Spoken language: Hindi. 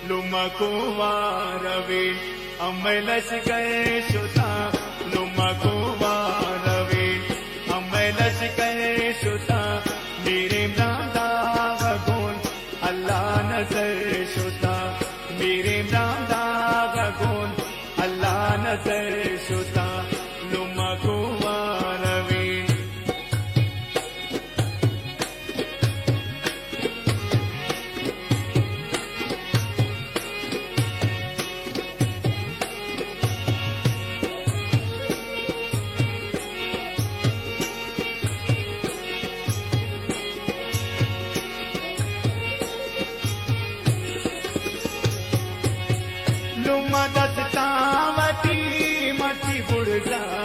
लुमकुवारवे अमलस गए सुता लुमकुवारवे अमलस गए सुता मेरे नादा गुण अल्लाह नजर सुता मेरे नादा गुण अल्लाह नजर सुता लुमकुवारवे लुमा दस्तावती मची बुढ़ जा